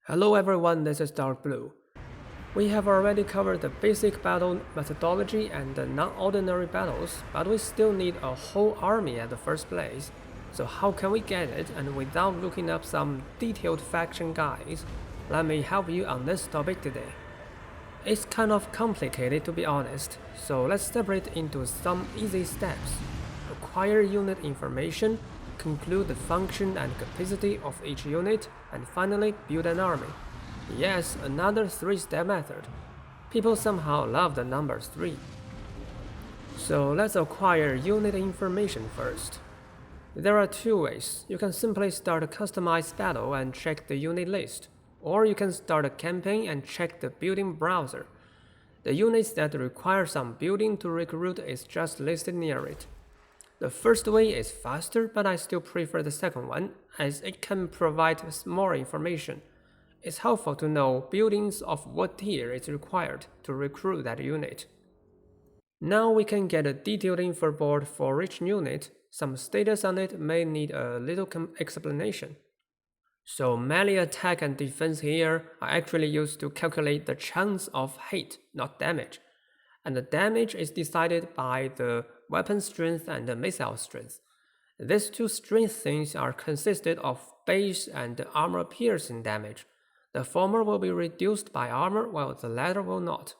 Hello everyone, this is Darkbblue. We have already covered the basic battle methodology and the non-ordinary battles, but we still need a whole army at the first place. So how can we get it and without looking up some detailed faction guides? Let me help you on this topic today. It's kind of complicated to be honest, so let's separate into some easy steps. Acquire unit information, conclude the function and capacity of each unit, and finally build an army. Yes, another 3-step method. People somehow love the number 3. So let's acquire unit information first. There are two ways. You can simply start a customized battle and check the unit list, or you can start a campaign and check the building browser. The units that require some building to recruit is just listed near it. The first way is faster, but I still prefer the second one, as it can provide more information. It's helpful to know buildings of what tier is required to recruit that unit. Now we can get a detailed info board for each unit. Some status on it may need a little explanation. So melee attack and defense here are actually used to calculate the chance of hit, not damage. And the damage is decided by the weapon strength and the missile strength. These two strength things are consisted of base and armor piercing damage. The former will be reduced by armor while the latter will not.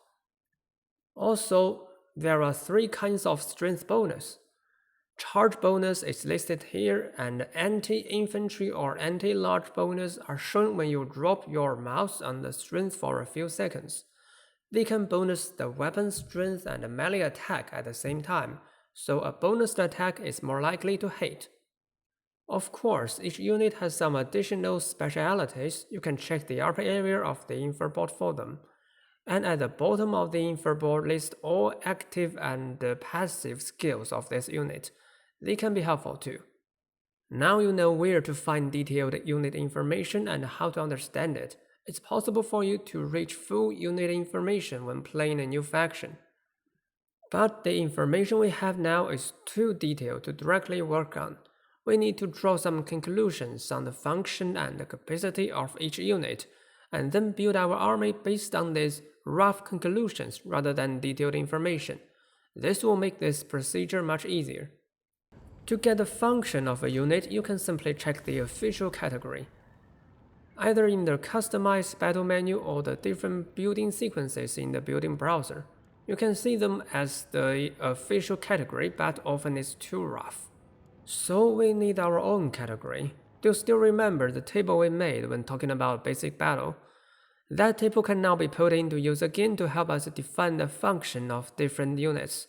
Also, there are 3 kinds of strength bonus. Charge bonus is listed here, and anti-infantry or anti-large bonus are shown when you drop your mouse on the strength for a few seconds. They can bonus the weapon strength and melee attack at the same time, so a bonused attack is more likely to hit. Of course, each unit has some additional specialities. You can check the upper area of the info board for them. And at the bottom of the info board list all active and passive skills of this unit. They can be helpful too. Now you know where to find detailed unit information and how to understand it. It's possible for you to reach full unit information when playing a new faction. But the information we have now is too detailed to directly work on. We need to draw some conclusions on the function and the capacity of each unit, and then build our army based on these rough conclusions rather than detailed information. This will make this procedure much easier. To get the function of a unit, you can simply check the official category. Either in the customized battle menu or the different building sequences in the building browser. You can see them as the official category, but often it's too rough. So we need our own category. Do you still remember the table we made when talking about basic battle? That table can now be put into use again to help us define the function of different units.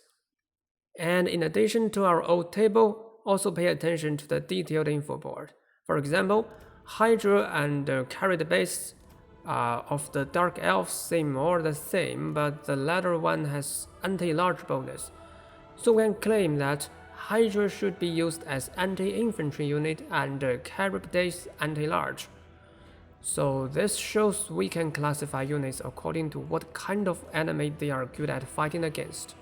And in addition to our old table, also pay attention to the detailed info board. For example, Hydra and carried base of the Dark Elves seem more the same, but the latter one has anti-large bonus. So we can claim that Hydra should be used as anti-infantry unit and Charybdis anti-large. So this shows we can classify units according to what kind of enemy they are good at fighting against.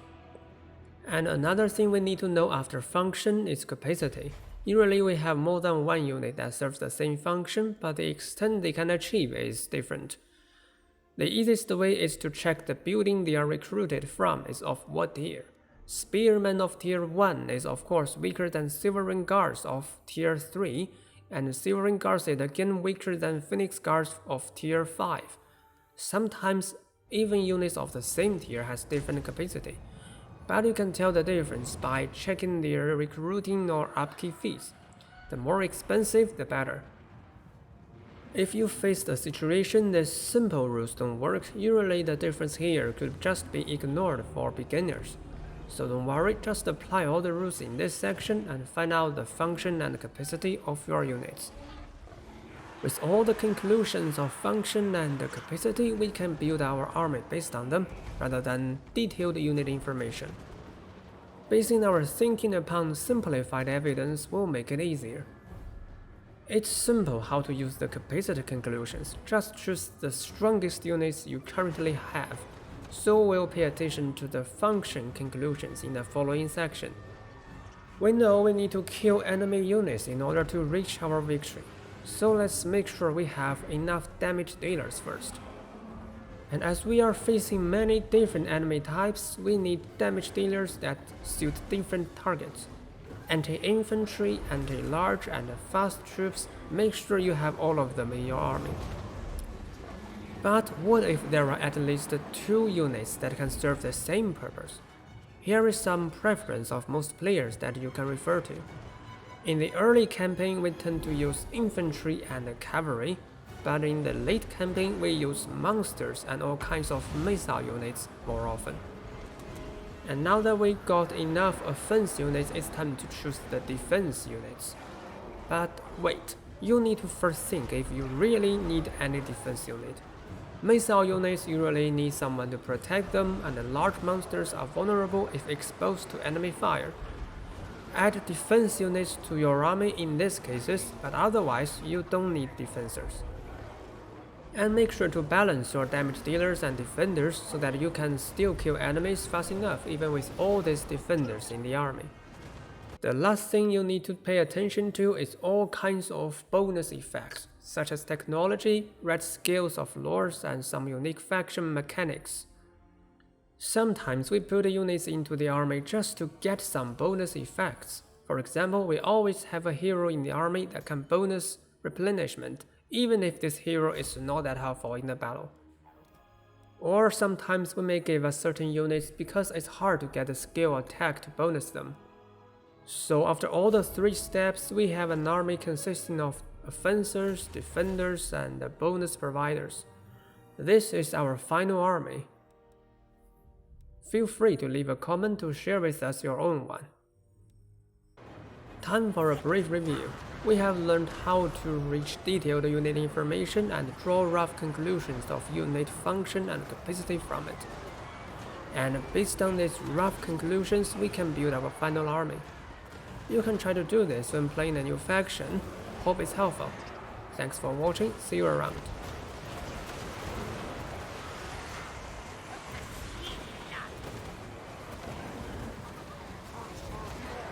And another thing we need to know after function is capacity. Usually we have more than one unit that serves the same function, but the extent they can achieve is different. The easiest way is to check the building they are recruited from is of what tier. Spearmen of tier 1 is of course weaker than Silvering Guards of tier 3, and Silvering Guards is again weaker than Phoenix Guards of tier 5. Sometimes even units of the same tier has different capacity, but you can tell the difference by checking their recruiting or upkeep fees. The more expensive, the better. If you face the situation that simple rules don't work, usually the difference here could just be ignored for beginners. So don't worry, just apply all the rules in this section and find out the function and capacity of your units. With all the conclusions of function and capacity, we can build our army based on them, rather than detailed unit information. Basing our thinking upon simplified evidence will make it easier. It's simple how to use the capacity conclusions, just choose the strongest units you currently have. So we'll pay attention to the function conclusions in the following section. We know we need to kill enemy units in order to reach our victory. So let's make sure we have enough damage dealers first. And as we are facing many different enemy types, we need damage dealers that suit different targets. Anti-infantry, anti-large, and fast troops, make sure you have all of them in your army. But what if there are at least 2 units that can serve the same purpose? Here is some preference of most players that you can refer to. In the early campaign, we tend to use infantry and cavalry, but in the late campaign, we use monsters and all kinds of missile units more often. And now that we got enough offense units, it's time to choose the defense units. But wait, you need to first think if you really need any defense unit. Missile units usually need someone to protect them, and the large monsters are vulnerable if exposed to enemy fire. Add defense units to your army in these cases, but otherwise you don't need defenders. And make sure to balance your damage dealers and defenders so that you can still kill enemies fast enough even with all these defenders in the army. The last thing you need to pay attention to is all kinds of bonus effects, such as technology, red skills of lords, and some unique faction mechanics. Sometimes we put units into the army just to get some bonus effects. For example, we always have a hero in the army that can bonus replenishment, even if this hero is not that helpful in the battle. Or sometimes we may give us certain units because it's hard to get a skill attack to bonus them. So after all the 3 steps, we have an army consisting of offenders, defenders, and bonus providers. This is our final army. Feel free to leave a comment to share with us your own one. Time for a brief review. We have learned how to reach detailed unit information and draw rough conclusions of unit function and capacity from it. And based on these rough conclusions, we can build our final army. You can try to do this when playing a new faction. Hope it's helpful. Thanks for watching, see you around.